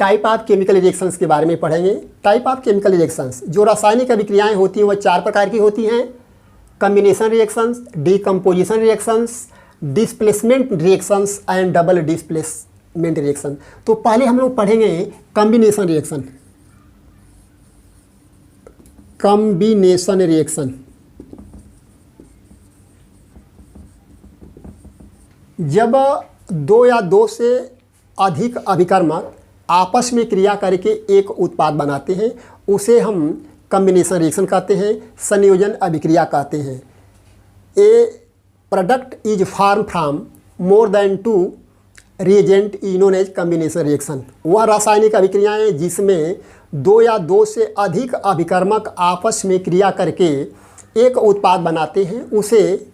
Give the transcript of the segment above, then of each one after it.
Type of chemical reactions के बारे में पढ़ेंगे। टाइप ऑफ केमिकल रिएक्शंस, जो रासायनिक अभिक्रियाएं होती हैं वह 4 प्रकार की होती हैं। Combination reactions, decomposition reactions, displacement reactions and double displacement reaction. तो पहले हम लोग पढ़ेंगे कम्बिनेशन रिएक्शन। कम्बिनेशन रिएक्शन, जब 2 या 2 से अधिक अभिकर्मक आपस में क्रिया करके एक उत्पाद बनाते हैं उसे हम कम्बिनेशन रिएक्शन कहते हैं, संयोजन अभिक्रिया कहते हैं। A product is form from more than 2 reagent is known as combination reaction. वह रासायनिक अभिक्रियाएं जिसमें 2 या 2 से अधिक अभिकर्मक आपस में क्रिया करके एक उत्पाद बनाते हैं उसे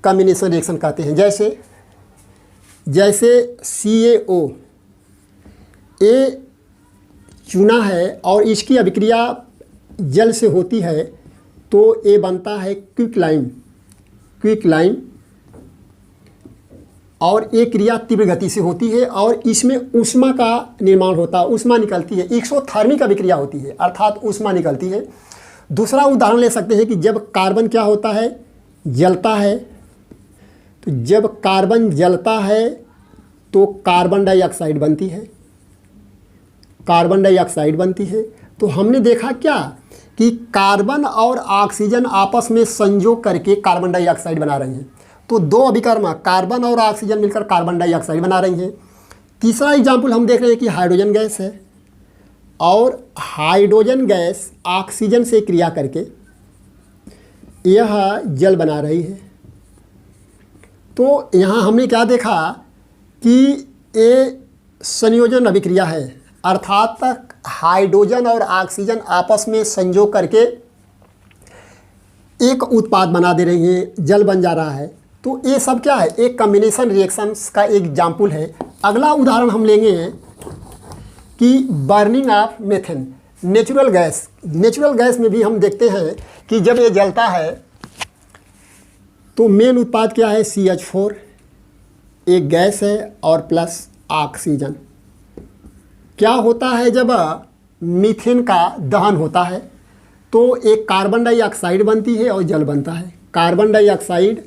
कम्बिनेशन रिएक्शन कहते हैं। जैसे CaO, ए चूना है और इसकी अभिक्रिया जल से होती है तो ए बनता है क्विकलाइम, और ये क्रिया तीव्र गति से होती है और इसमें ऊष्मा का निर्माण होता है, ऊष्मा निकलती है, एक्सोथर्मिक अभिक्रिया होती है अर्थात ऊष्मा निकलती है। दूसरा उदाहरण ले सकते हैं कि जब कार्बन क्या होता है, जलता है, तो जब कार्बन जलता है तो कार्बन डाइऑक्साइड बनती है, कार्बन डाइऑक्साइड बनती है। तो हमने देखा क्या कि कार्बन और ऑक्सीजन आपस में संयोग करके कार्बन डाइऑक्साइड बना रही हैं। तो 2 अभिकर्मक कार्बन और ऑक्सीजन मिलकर कार्बन डाइऑक्साइड बना रही हैं। तीसरा एग्जाम्पल हम देख रहे हैं कि हाइड्रोजन गैस है और हाइड्रोजन गैस ऑक्सीजन से क्रिया करके यह जल बना रही है। तो यहाँ हमने क्या देखा कि ये संयोजन अभिक्रिया है अर्थात हाइड्रोजन और ऑक्सीजन आपस में संयोग करके एक उत्पाद बना दे रही हैं, जल बन जा रहा है। तो ये सब क्या है, एक कम्बिनेशन रिएक्शंस का एक एग्जाम्पल है। अगला उदाहरण हम लेंगे कि burning of methane, natural gas. Natural gas में भी हम देखते हैं कि जब ये जलता है तो मेन उत्पाद क्या है, CH4, एक गैस है और प्लस ऑक्सीजन। क्या होता है जब मीथेन का दहन होता है तो एक कार्बन डाइऑक्साइड बनती है और जल बनता है, कार्बन डाइऑक्साइड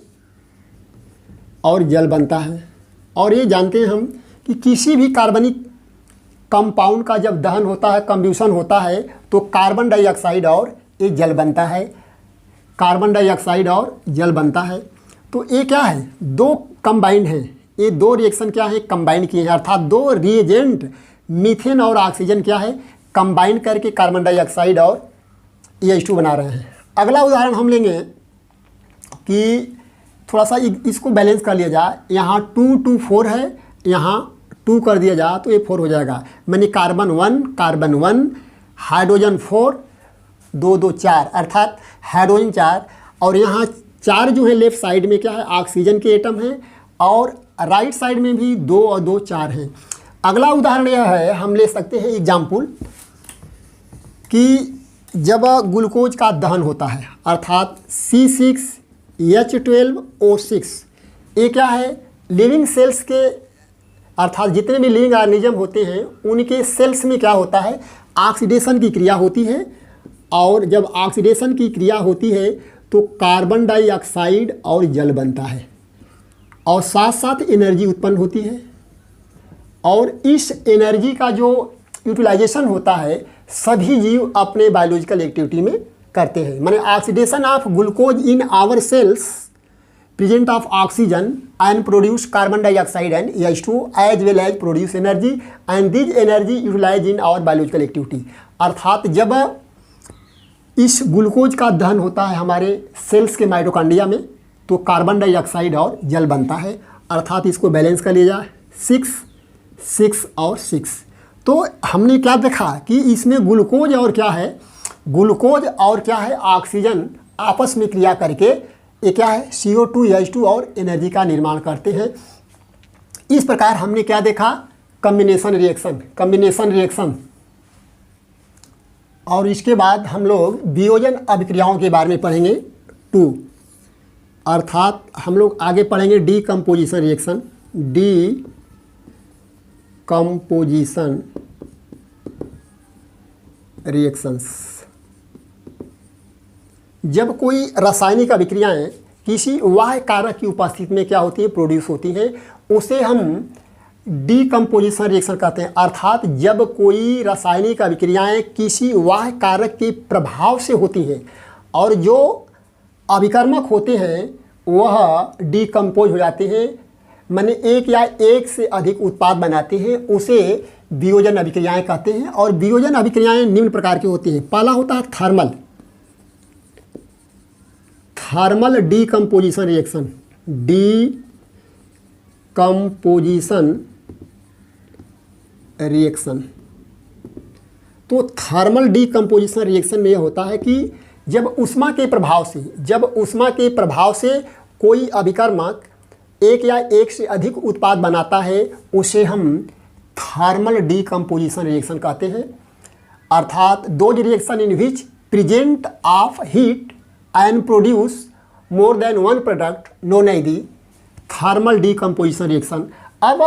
और जल बनता है। और ये जानते हैं हम कि किसी भी कार्बनिक कंपाउंड का जब दहन होता है, कंब्यूशन होता है, तो कार्बन डाइऑक्साइड और ये जल बनता है, कार्बन डाइऑक्साइड और जल बनता है। तो ये क्या है, 2 कंबाइंड हैं, ये 2 रिएक्शन क्या है, कंबाइन किए हैं अर्थात 2 रिएजेंट मीथेन और ऑक्सीजन क्या है, कंबाइन करके कार्बन डाइऑक्साइड और H2 बना रहे हैं। अगला उदाहरण हम लेंगे कि थोड़ा सा इसको बैलेंस कर लिया जाए। यहाँ 2 2 4 है, यहाँ 2 कर दिया जाए तो ये 4 हो जाएगा। मैंने कार्बन 1, हाइड्रोजन 4, 2 2 4 अर्थात हाइड्रोजन 4, और यहाँ 4 जो है लेफ्ट साइड में क्या है, ऑक्सीजन के एटम हैं, और राइट साइड में भी 2 और 2 4 हैं। अगला उदाहरण यह है, हम ले सकते हैं एग्जाम्पल कि जब ग्लूकोज का दहन होता है अर्थात C6H12O6, ये क्या है, लिविंग सेल्स के अर्थात जितने भी लिविंग ऑर्गेनिज्म होते हैं उनके सेल्स में क्या होता है, ऑक्सीडेशन की क्रिया होती है, और जब ऑक्सीडेशन की क्रिया होती है तो कार्बन डाइऑक्साइड और जल बनता है और साथ साथ एनर्जी उत्पन्न होती है। और इस एनर्जी का जो यूटिलाइजेशन होता है सभी जीव अपने बायोलॉजिकल एक्टिविटी में करते हैं। माने oxidation of glucose in our cells present of oxygen and produce carbon dioxide and H2 as well as produce energy and this energy utilise in our biological activity. अर्थात जब इस ग्लूकोज का दहन होता है हमारे सेल्स के माइटोकॉन्ड्रिया में तो कार्बन डाइऑक्साइड और जल बनता है, अर्थात इसको बैलेंस कर लिया जाए 6 6 और 6। तो हमने क्या देखा कि इसमें ग्लूकोज और क्या है, ग्लूकोज और क्या है, ऑक्सीजन आपस में क्रिया करके ये क्या है, CO2 H2 और एनर्जी का निर्माण करते हैं। इस प्रकार हमने क्या देखा, कम्बिनेशन रिएक्शन। और इसके बाद हम लोग वियोजन अभिक्रियाओं के बारे में पढ़ेंगे 2, अर्थात हम लोग आगे पढ़ेंगे डीकम्पोजिशन रिएक्शन। Composition reactions. जब कोई रासायनिक अभिक्रियाएं किसी बाह्य कारक की उपस्थिति में क्या होती है, प्रोड्यूस होती हैं, उसे हम डीकम्पोजिशन रिएक्शन कहते हैं। अर्थात जब कोई रासायनिक अभिक्रियाएं किसी बाह्य कारक के प्रभाव से होती हैं और जो अभिकर्मक होते हैं वह डीकम्पोज हो जाते हैं, माने एक या एक से अधिक उत्पाद बनाते हैं, उसे वियोजन अभिक्रियाएं कहते हैं। और वियोजन अभिक्रियाएं निम्न प्रकार की होती हैं। पहला होता है thermal decomposition reaction. Decomposition reaction, तो थर्मल डीकम्पोजिशन रिएक्शन में यह होता है कि जब उष्मा के प्रभाव से कोई अभिकर्मक एक या एक से अधिक उत्पाद बनाता है, उसे हम थर्मल डीकम्पोजिशन रिएक्शन कहते हैं। अर्थात those reaction in which present of heat and produce more than one product known as the thermal decomposition reaction. अब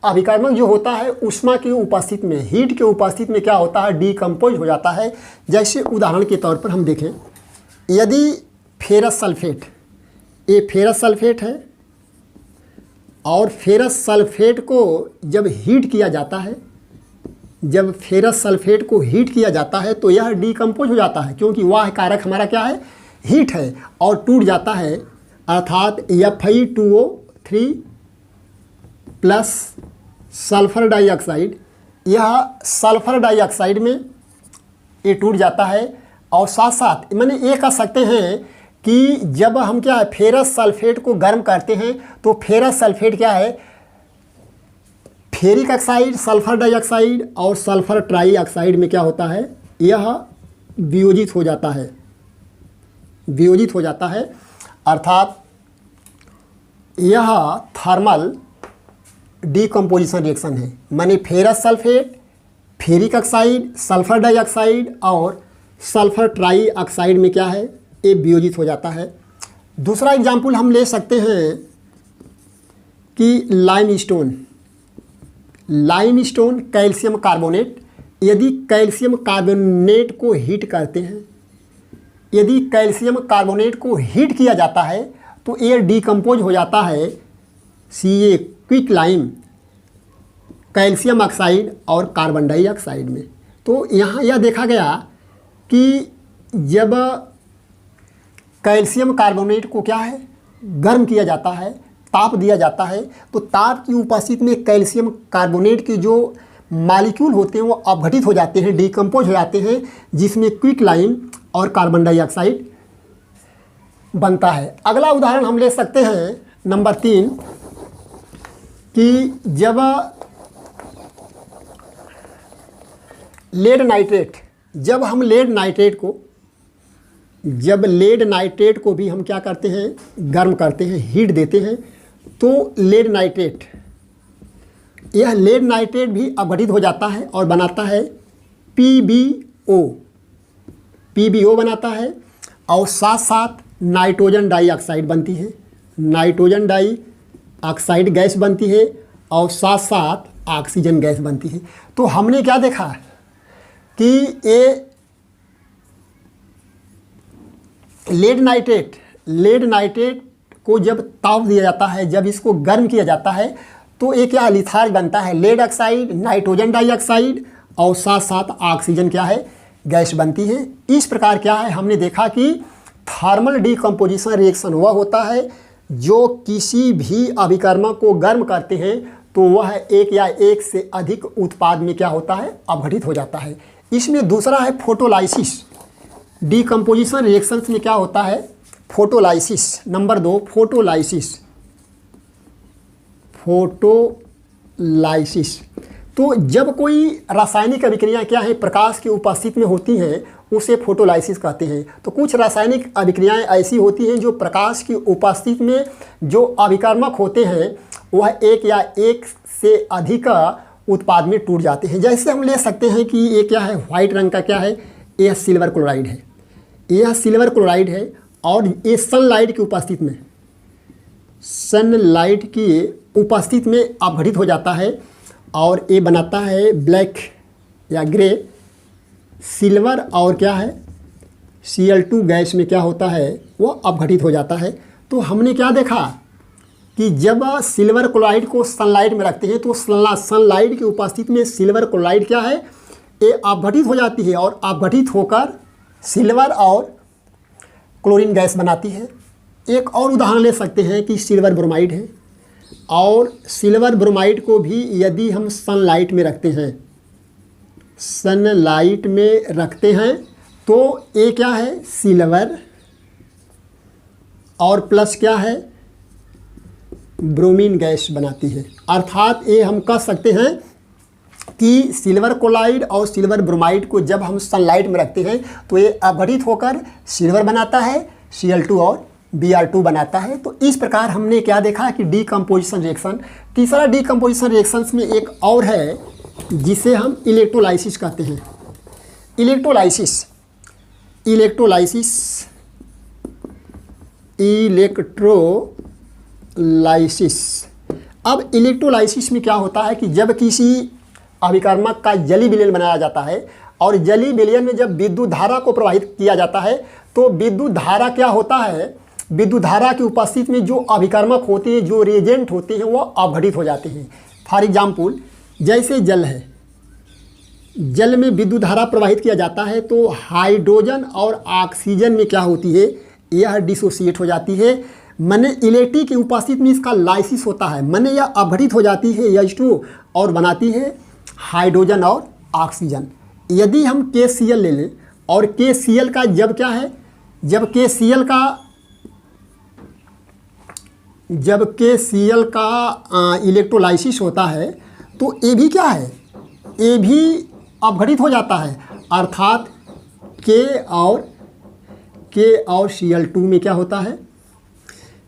अभिकर्मक जो होता है उष्मा की उपस्थिति में, हीट के उपस्थिति में क्या होता है, डीकम्पोज हो जाता है। जैसे उदाहरण के तौर पर हम देखें, यदि फेरस सल्फेट, ये फेरस सल्फेट है और फेरस सल्फेट को जब हीट किया जाता है, जब फेरस सल्फेट को हीट किया जाता है तो यह डीकम्पोज हो जाता है, क्योंकि वह कारक हमारा क्या है, हीट है, और टूट जाता है। अर्थात Fe2O3 प्लस सल्फर डाइऑक्साइड, यह सल्फर डाइऑक्साइड में ये टूट जाता है। और साथ साथ मैंने ये कह सकते हैं कि जब हम क्या है फेरस सल्फेट को गर्म करते हैं तो फेरस सल्फेट क्या है, फेरिक ऑक्साइड, सल्फर डाइऑक्साइड और सल्फर ट्राईऑक्साइड में क्या होता है, यह वियोजित हो जाता है। अर्थात यह थर्मल डीकम्पोजिशन रिएक्शन है। माने ferrous sulphate, ferric oxide, sulphur dioxide और सल्फर ट्राईऑक्साइड में क्या है, ये वियोजित हो जाता है। दूसरा एग्जाम्पल हम ले सकते हैं कि लाइमस्टोन कैल्शियम कार्बोनेट। यदि कैल्शियम कार्बोनेट को हीट करते हैं, यदि कैल्शियम कार्बोनेट को हीट किया जाता है तो ये डीकम्पोज हो जाता है Ca quick lime, calcium oxide और कार्बन डाइऑक्साइड में। तो यहाँ यह देखा गया कि जब कैल्शियम कार्बोनेट को क्या है, गर्म किया जाता है, ताप दिया जाता है, तो ताप की उपस्थिति में कैल्शियम कार्बोनेट के जो मॉलिक्यूल होते हैं वो अपघटित हो जाते हैं, डीकम्पोज हो जाते हैं, जिसमें क्विक लाइम और कार्बन डाइऑक्साइड बनता है। अगला उदाहरण हम ले सकते हैं नंबर 3 कि जब लेड नाइट्रेट को भी हम क्या करते हैं, गर्म करते हैं, हीट देते हैं, तो लेड नाइट्रेट भी अपघटित हो जाता है और बनाता है PbO बनाता है। और साथ साथ नाइट्रोजन डाइऑक्साइड बनती है, नाइट्रोजन डाइऑक्साइड गैस बनती है और साथ साथ ऑक्सीजन गैस बनती है। तो हमने क्या देखा कि ये लेड नाइट्रेट को जब ताप दिया जाता है, जब इसको गर्म किया जाता है तो एक क्या लिथार्ज बनता है, लेड ऑक्साइड, नाइट्रोजन डाइऑक्साइड और साथ साथ ऑक्सीजन क्या है, गैस बनती है। इस प्रकार क्या है, हमने देखा कि थर्मल डीकम्पोजिशन रिएक्शन वह होता है जो किसी भी अभिकर्मक को गर्म करते हैं तो वह एक या एक से अधिक उत्पाद में क्या होता है, अपघटित हो जाता है। इसमें दूसरा है फोटोलाइसिस। डीकम्पोजिशन रिएक्शंस में क्या होता है, फोटोलाइसिस। Number 2 photolysis. तो जब कोई रासायनिक अभिक्रियाएं क्या है, प्रकाश की उपस्थिति में होती हैं, उसे फोटोलाइसिस कहते हैं। तो कुछ रासायनिक अभिक्रियाएं ऐसी होती हैं जो प्रकाश की उपस्थिति में जो अभिकर्मक होते हैं वह एक या एक से अधिक उत्पाद में टूट जाते हैं। जैसे हम ले सकते हैं कि ये क्या है, व्हाइट रंग का क्या है, यह सिल्वर क्लोराइड है, यह सिल्वर क्लोराइड है और ये सनलाइट की उपस्थिति में अपघटित हो जाता है और ये बनाता है ब्लैक या ग्रे। सिल्वर और क्या है Cl2 गैस में क्या होता है वो अपघटित हो जाता है। तो हमने क्या देखा कि जब सिल्वर क्लोराइड को सनलाइट में रखते हैं तो सनलाइट की उपस्थिति में सिल्वर क्लोराइड क्या है ये अपघटित हो जाती है और अपघटित होकर सिल्वर और क्लोरीन गैस बनाती है। एक और उदाहरण ले सकते हैं कि सिल्वर ब्रोमाइड है, और सिल्वर ब्रोमाइड को भी यदि हम सनलाइट में रखते हैं, सनलाइट में रखते हैं तो ये क्या है सिल्वर और प्लस क्या है ब्रोमीन गैस बनाती है। अर्थात ये हम कह सकते हैं कि सिल्वर क्लोराइड और सिल्वर ब्रोमाइड को जब हम सनलाइट में रखते हैं तो ये अपघटित होकर सिल्वर बनाता है, Cl2 और Br2 बनाता है। तो इस प्रकार हमने क्या देखा कि डीकम्पोजिशन रिएक्शन। तीसरा डीकम्पोजिशन रिएक्शंस में एक और है जिसे हम इलेक्ट्रोलाइसिस कहते हैं। इलेक्ट्रोलाइसिस अब इलेक्ट्रोलाइसिस में क्या होता है कि जब किसी अभिकर्मक का जली विलयन बनाया जाता है और जली विलयन में जब विद्युत धारा को प्रवाहित किया जाता है तो विद्युत धारा क्या होता है, विद्युत धारा की उपस्थिति में जो अभिकर्मक होते हैं, जो रिएजेंट होते हैं वो अपघटित हो जाते हैं। फॉर एग्जाम्पल जैसे जल है, जल में विद्युत धारा प्रवाहित किया जाता है तो हाइड्रोजन और ऑक्सीजन में क्या होती है यह डिसोसिएट हो जाती है। माने इलेक्ट्रिक की उपस्थिति में इसका लाइसिस होता है, माने यह अपघटित हो जाती है H2 और बनाती है हाइड्रोजन और ऑक्सीजन। यदि हम KCl ले लें और KCl का जब क्या है, जब KCl का इलेक्ट्रोलाइसिस होता है तो ये भी क्या है, ये भी अपघटित हो जाता है। अर्थात K और Cl2 में क्या होता है,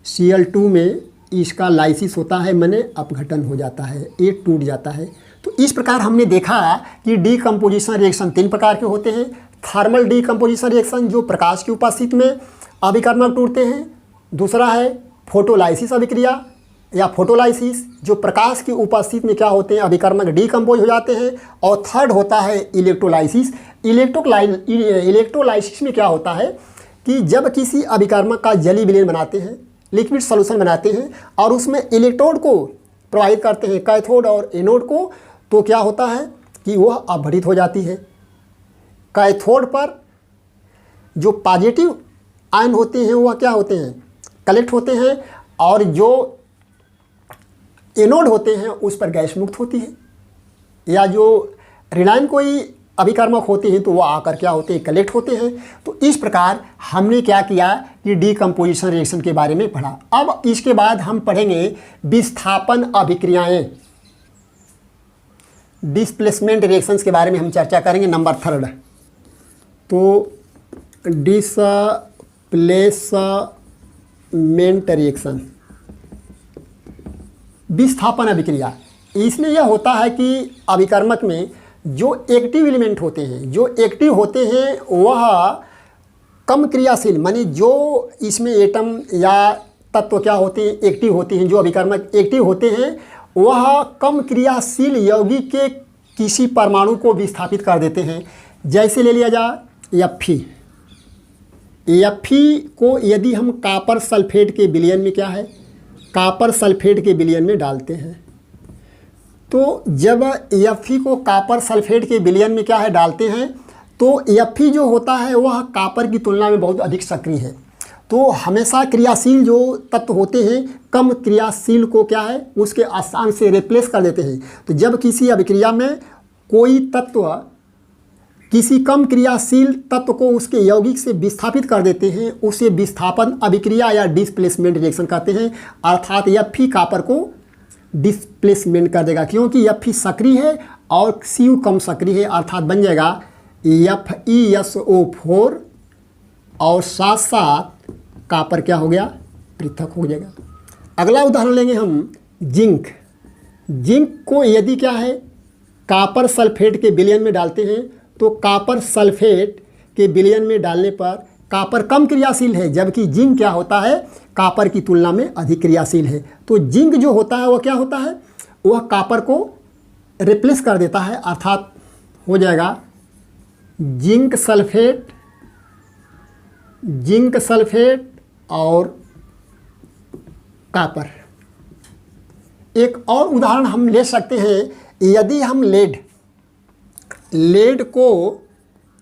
Cl2 में इसका लाइसिस होता है, माने अपघटन हो जाता है, ये टूट जाता है। तो इस प्रकार हमने देखा कि डीकम्पोजिशन रिएक्शन 3 प्रकार के होते हैं। थर्मल डीकम्पोजिशन रिएक्शन जो प्रकाश की उपस्थिति में अभिकर्मक टूटते हैं। दूसरा है फोटोलाइसिस अभिक्रिया या फोटोलाइसिस जो प्रकाश की उपस्थिति में क्या होते हैं अभिकर्मक डीकम्पोज हो जाते हैं। और थर्ड होता है इलेक्ट्रोलाइसिस। इलेक्ट्रोलाइसिस में क्या होता है कि जब किसी अभिकर्मक का जली विलयन बनाते हैं, लिक्विड सॉल्यूशन बनाते हैं और उसमें इलेक्ट्रोड को प्रवाहित करते हैं, कैथोड और एनोड को, तो क्या होता है कि वह अपघटित हो जाती है। कैथोड पर जो पॉजिटिव आयन होते हैं वह क्या होते हैं कलेक्ट होते हैं, और जो एनोड होते हैं उस पर गैस मुक्त होती है। या जो ऋणायन कोई अभिकर्मक होते हैं तो वो आकर क्या होते हैं कलेक्ट होते हैं। तो इस प्रकार हमने क्या किया कि डीकम्पोजिशन रिएक्शन के बारे में पढ़ा। अब इसके बाद हम पढ़ेंगे विस्थापन अभिक्रियाएं, डिस्प्लेसमेंट रिएक्शंस के बारे में हम चर्चा करेंगे नंबर 3। तो डिस्प्लेसमेंट रिएक्शन, विस्थापन अभिक्रिया, इसमें यह होता है कि अभिकर्मक में जो एक्टिव एलिमेंट होते हैं, जो एक्टिव होते हैं वह कम क्रियाशील, माने जो इसमें एटम या तत्व क्या होते हैं एक्टिव होते हैं, जो अभिकर्मक एक्टिव होते हैं वह कम क्रियाशील यौगिक के किसी परमाणु को विस्थापित कर देते हैं। जैसे ले लिया जाए Fe को यदि हम कॉपर सल्फेट के विलयन में क्या है कॉपर सल्फेट के विलयन में डालते हैं, तो जब Fe को कॉपर सल्फेट के विलयन में क्या है डालते हैं तो Fe जो होता है वह कॉपर की तुलना में बहुत अधिक सक्रिय है। तो हमेशा क्रियाशील जो तत्व होते हैं कम क्रियाशील को क्या है उसके स्थान से रिप्लेस कर देते हैं। तो जब किसी अभिक्रिया में कोई तत्व किसी कम क्रियाशील तत्व को उसके यौगिक से विस्थापित कर देते हैं, उसे विस्थापन अभिक्रिया या डिस्प्लेसमेंट रिएक्शन कहते हैं। अर्थात Fe कॉपर को डिस्प्लेसमेंट कर देगा क्योंकि Fe सक्रिय है और Cu कम सक्रिय है। अर्थात बन जाएगा FeSO4 और साथ साथ कॉपर क्या हो गया पृथक हो जाएगा। अगला उदाहरण लेंगे हम जिंक। जिंक को यदि क्या है कॉपर सल्फेट के विलयन में डालते हैं तो कॉपर सल्फेट के विलयन में डालने पर कॉपर कम क्रियाशील है, जबकि जिंक क्या होता है कॉपर की तुलना में अधिक क्रियाशील है। तो जिंक जो होता है वह क्या होता है वह कॉपर को रिप्लेस कर देता है, अर्थात हो जाएगा जिंक सल्फेट और कॉपर। एक और उदाहरण हम ले सकते हैं, यदि हम लेड को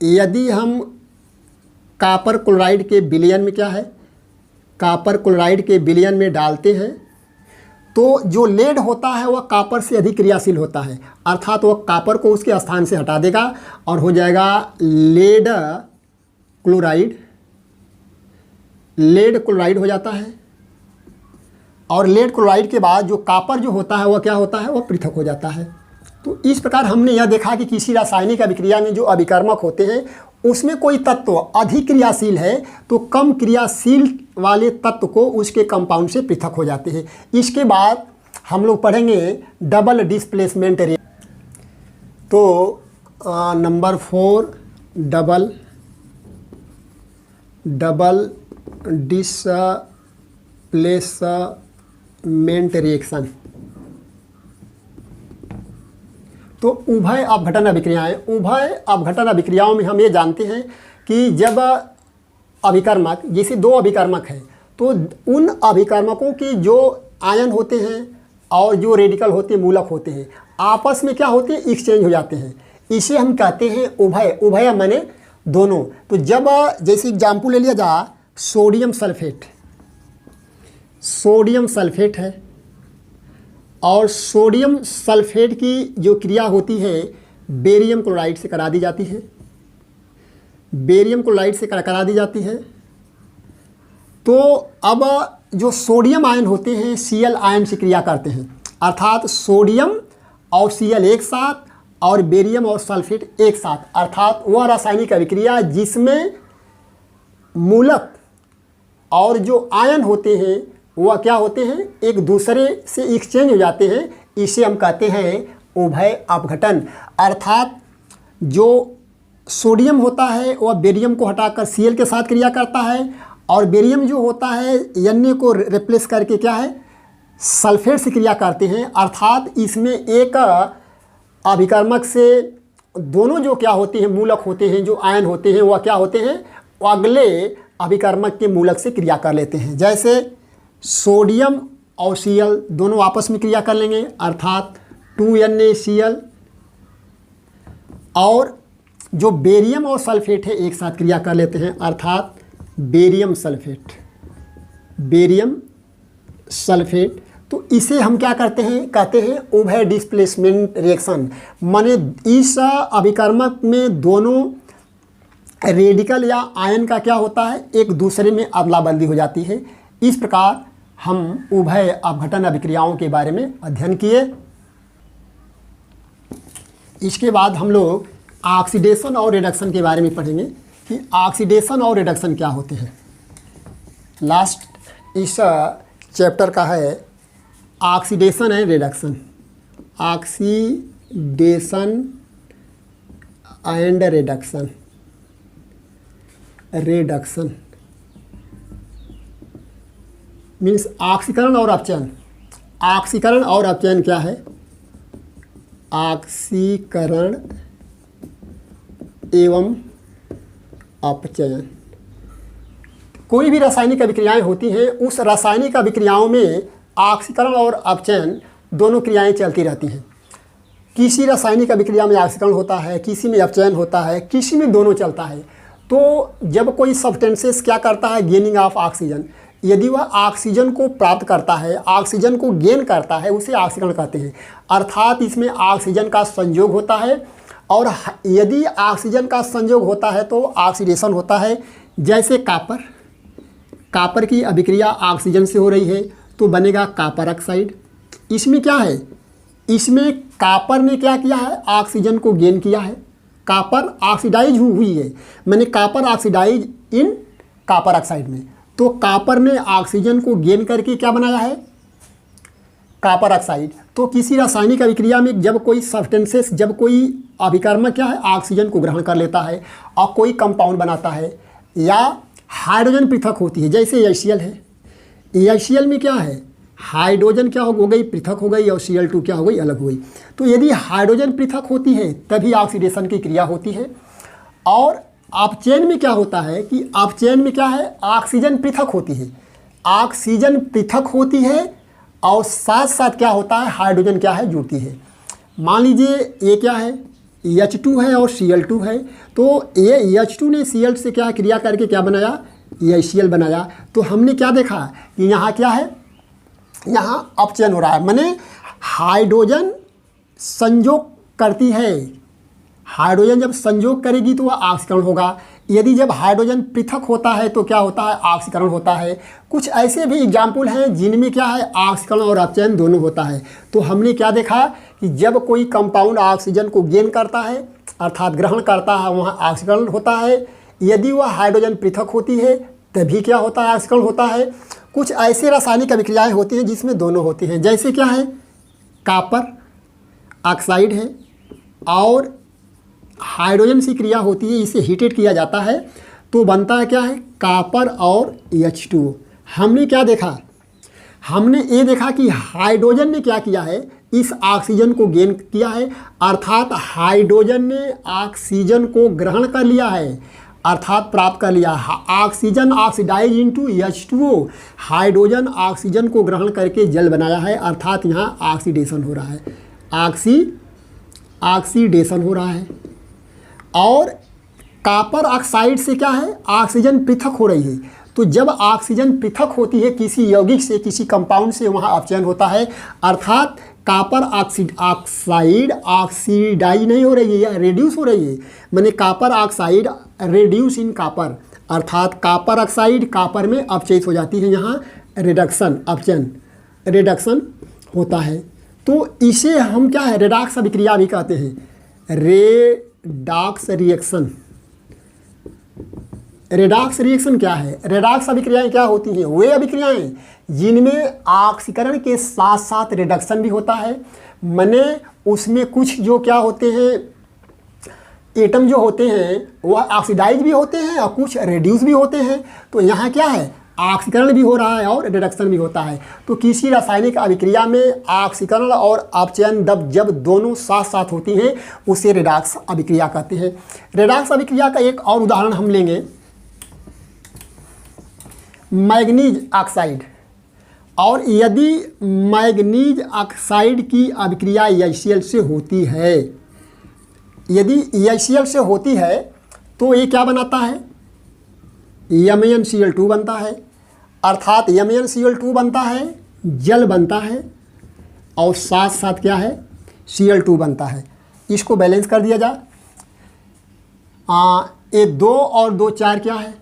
यदि हम कॉपर क्लोराइड के विलयन में कॉपर क्लोराइड के विलयन में डालते हैं तो जो लेड होता है वह कॉपर से अधिक क्रियाशील होता है, अर्थात वह कॉपर को उसके स्थान से हटा देगा और हो जाएगा लेड क्लोराइड हो जाता है। और लेड क्लोराइड के बाद जो कॉपर जो होता है वह क्या होता है, वह पृथक हो जाता है। तो इस प्रकार हमने यह देखा कि किसी रासायनिक अभिक्रिया में जो अभिकर्मक होते हैं उसमें कोई तत्व अधिक क्रियाशील है तो कम क्रियाशील वाले तत्व को उसके कंपाउंड से पृथक हो जाते हैं। इसके बाद हम लोग पढ़ेंगे डबल डिस्प्लेसमेंट रिएक्शन। तो नंबर 4 डबल डिस्प्लेसमेंट रिएक्शन। तो उभय अपघटन अभिक्रियाओं में हम ये जानते हैं कि जब अभिकर्मक, जैसे 2 अभिकर्मक हैं तो उन अभिकर्मकों के जो आयन होते हैं और जो रेडिकल होते हैं, मूलक होते हैं, आपस में क्या होते हैं, एक्सचेंज हो जाते हैं। इसे हम कहते हैं उभय माने दोनों। तो जब जैसे एग्जाम्पल ले लिया जाए, सोडियम सल्फेट है और सोडियम सल्फेट की जो क्रिया होती है बेरियम क्लोराइड से करा दी जाती है। तो अब जो सोडियम आयन होते हैं Cl आयन से क्रिया करते हैं, अर्थात सोडियम और Cl एक साथ और बेरियम और सल्फेट एक साथ, अर्थात वह रासायनिक अभिक्रिया जिसमें मूलक और जो आयन होते हैं वह क्या होते हैं, एक दूसरे से एक्सचेंज हो जाते हैं। इसे हम कहते हैं उभय अपघटन। अर्थात जो सोडियम होता है वह बेरियम को हटाकर Cl के साथ क्रिया करता है और बेरियम जो होता है Na को रिप्लेस करके क्या है, सल्फेट से क्रिया करते हैं। अर्थात इसमें एक अभिकर्मक से दोनों जो क्या होते हैं, मूलक होते हैं, जो आयन होते हैं वह क्या होते हैं, वो अगले अभिकर्मक के मूलक से क्रिया कर लेते हैं। जैसे सोडियम और Cl दोनों आपस में क्रिया कर लेंगे, अर्थात 2NaCl, और जो बेरियम और सल्फेट है एक साथ क्रिया कर लेते हैं, अर्थात बेरियम सल्फेट। तो इसे हम क्या करते हैं, कहते हैं उभय डिस्प्लेसमेंट रिएक्शन। माने इस अभिकर्मक में दोनों रेडिकल या आयन का क्या होता है, एक दूसरे में अदला बदली हो जाती है। इस प्रकार हम उभय अपघटन अभिक्रियाओं के बारे में अध्ययन किए। इसके बाद हम लोग ऑक्सीडेशन और रिडक्शन के बारे में पढ़ेंगे कि ऑक्सीडेशन और रिडक्शन क्या होते हैं। लास्ट इस चैप्टर का है oxidation and reduction. Oxidation and reduction means ऑक्सीकरण और अपचयन। ऑक्सीकरण और अपचयन क्या है, ऑक्सीकरण एवं अपचयन। कोई भी रासायनिक अभिक्रियाएं होती हैं, उस रासायनिक अभिक्रियाओं में ऑक्सीकरण और अपचयन दोनों क्रियाएं चलती रहती हैं। किसी रासायनिक अभिक्रिया में ऑक्सीकरण होता है, किसी में अपचयन होता है, किसी में दोनों चलता है। तो जब कोई सब्सटेंसेस क्या करता है, गेनिंग ऑफ ऑक्सीजन, यदि वह ऑक्सीजन को प्राप्त करता है, ऑक्सीजन को गेन करता है, उसे ऑक्सीकरण कहते हैं। अर्थात इसमें ऑक्सीजन का संयोग होता है और यदि ऑक्सीजन का संयोग होता है तो ऑक्सीडेशन होता है। जैसे कॉपर की अभिक्रिया ऑक्सीजन से हो रही है तो बनेगा कॉपर ऑक्साइड। इसमें क्या है, इसमें कॉपर ने क्या किया है, ऑक्सीजन को गेन किया है, कॉपर ऑक्सीडाइज हुई है, मैंने copper oxidise in copper oxide में। तो कॉपर ने ऑक्सीजन को गेन करके क्या बनाया है, कॉपर ऑक्साइड। तो किसी रासायनिक अभिक्रिया में जब कोई सब्सटेंसेस, जब कोई अभिकर्मक क्या है, ऑक्सीजन को ग्रहण कर लेता है और कोई कंपाउंड बनाता है या हाइड्रोजन पृथक होती है, जैसे HCl है। HCl में क्या है, हाइड्रोजन क्या हो गई, पृथक हो गई, और Cl2 क्या हो गई, अलग हो गई। तो यदि हाइड्रोजन पृथक होती है तभी ऑक्सीडेशन की क्रिया होती है। और अपचयन में क्या होता है कि अपचयन में क्या है, ऑक्सीजन पृथक होती है, ऑक्सीजन पृथक होती है और साथ साथ क्या होता है, हाइड्रोजन क्या है, जुड़ती है। मान लीजिए ये क्या है, H2 है और Cl2 है, तो ये H2 ने Cl से क्या क्रिया करके क्या बनाया, HCl बनाया। तो हमने क्या देखा कि यहाँ क्या है, यहाँ अपचयन हो रहा है, माने हाइड्रोजन संयोग करती है, हाइड्रोजन जब संयोग करेगी तो वह ऑक्सीकरण होगा। यदि जब हाइड्रोजन पृथक होता है तो क्या होता है, ऑक्सीकरण होता है। कुछ ऐसे भी एग्जाम्पल हैं जिनमें क्या है, ऑक्सीकरण और अपचयन दोनों होता है। तो हमने क्या देखा कि जब कोई कंपाउंड ऑक्सीजन को गेन करता है अर्थात ग्रहण करता है, वहाँ ऑक्सीकरण होता है। यदि वह हाइड्रोजन पृथक होती है तभी क्या होता है, ऑक्सीकरण होता है। कुछ ऐसे रासायनिक अभिक्रियाएँ होती हैं जिसमें दोनों होती हैं, जैसे क्या है, कापर ऑक्साइड है और हाइड्रोजन से क्रिया होती है, इसे हीटेड किया जाता है तो बनता है क्या है, कापर और H2O। हमने क्या देखा, हमने ये देखा कि हाइड्रोजन ने क्या किया है, इस ऑक्सीजन को गेन किया है, अर्थात हाइड्रोजन ने ऑक्सीजन को ग्रहण कर लिया है, अर्थात प्राप्त कर लिया। Oxygen oxidise into H2O, hydrogen oxygen को ग्रहण करके जल बनाया है, अर्थात यहाँ ऑक्सीडेशन हो रहा है, ऑक्सीडेशन हो रहा है। और कापर ऑक्साइड से क्या है, ऑक्सीजन पृथक हो रही है। तो जब ऑक्सीजन पृथक होती है किसी यौगिक से, किसी कंपाउंड से, वहाँ अपचयन होता है, अर्थात कापर ऑक्साइड ऑक्सीडाइज नहीं हो रही है या रेड्यूस हो रही है, माने कापर ऑक्साइड रेड्यूस इन कापर, अर्थात कापर ऑक्साइड कापर में अपचयित हो जाती है, यहाँ रिडक्शन, अपचयन रिडक्शन होता है। तो इसे हम क्या है, रेडॉक्स अभिक्रिया भी कहते हैं, रेडॉक्स रिएक्शन। रेडॉक्स रिएक्शन क्या है, रेडॉक्स अभिक्रियाएं क्या होती हैं, वे अभिक्रियाएं जिनमें ऑक्सीकरण के साथ साथ रिडक्शन भी होता है, माने उसमें कुछ जो क्या होते हैं, एटम जो होते हैं वह ऑक्सीडाइज भी होते हैं और कुछ रेड्यूस भी होते हैं। तो यहाँ क्या है, ऑक्सीकरण भी हो रहा है और रिडक्शन भी होता है। तो किसी रासायनिक अभिक्रिया में ऑक्सीकरण और अपचयन जब दोनों साथ साथ होती हैं उसे रेडॉक्स अभिक्रिया कहते हैं। रेडॉक्स अभिक्रिया का एक और उदाहरण हम लेंगे, मैग्नीज ऑक्साइड। और यदि मैग्नीज ऑक्साइड की अभिक्रिया HCl से होती है, यदि HCl से होती है तो ये क्या बनाता है, MnCl2 बनता है, अर्थात MnCl2 बनता है, जल बनता है और साथ साथ क्या है, Cl2 बनता है। इसको बैलेंस कर दिया जाए, ये 2 और 2 4 क्या है,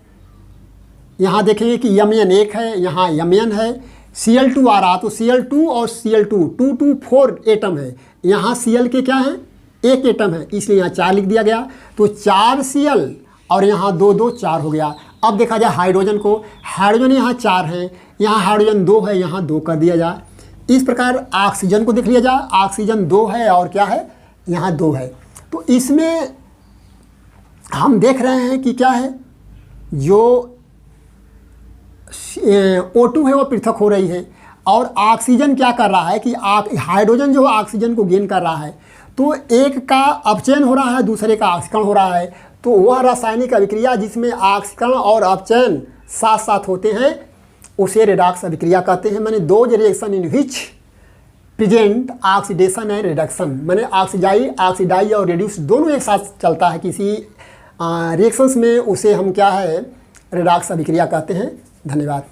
यहाँ देखेंगे कि Mn 1 है, यहाँ Mn है, Cl2 आ रहा तो Cl2 और Cl2 2 2 4 एटम है, यहाँ Cl के क्या है, 1 एटम है, इसलिए यहाँ 4 लिख दिया गया। तो 4 Cl और यहाँ 2 2 4 हो गया। अब देखा जाए हाइड्रोजन को, हाइड्रोजन यहाँ 4 है, यहाँ हाइड्रोजन 2 है, यहाँ 2 कर दिया जाए। इस प्रकार ऑक्सीजन को देख लिया जाए, ऑक्सीजन 2 है और क्या है, यहाँ 2 है। तो इसमें हम देख रहे हैं कि क्या है, जो O2 है वो पृथक हो रही है और ऑक्सीजन क्या कर रहा है कि हाइड्रोजन जो ऑक्सीजन को गेन कर रहा है, तो एक का अपचयन हो रहा है, दूसरे का ऑक्सीकरण हो रहा है। तो वह रासायनिक अभिक्रिया जिसमें ऑक्सीकरण और अपचयन साथ साथ होते हैं उसे रेडॉक्स अभिक्रिया कहते हैं। मैंने those reaction in which present oxidation and reduction, मैंने ऑक्सीडाइज और रेड्यूस दोनों एक साथ चलता है किसी रिएक्शंस में, उसे हम क्या है, रेडॉक्स अभिक्रिया कहते हैं। धन्यवाद।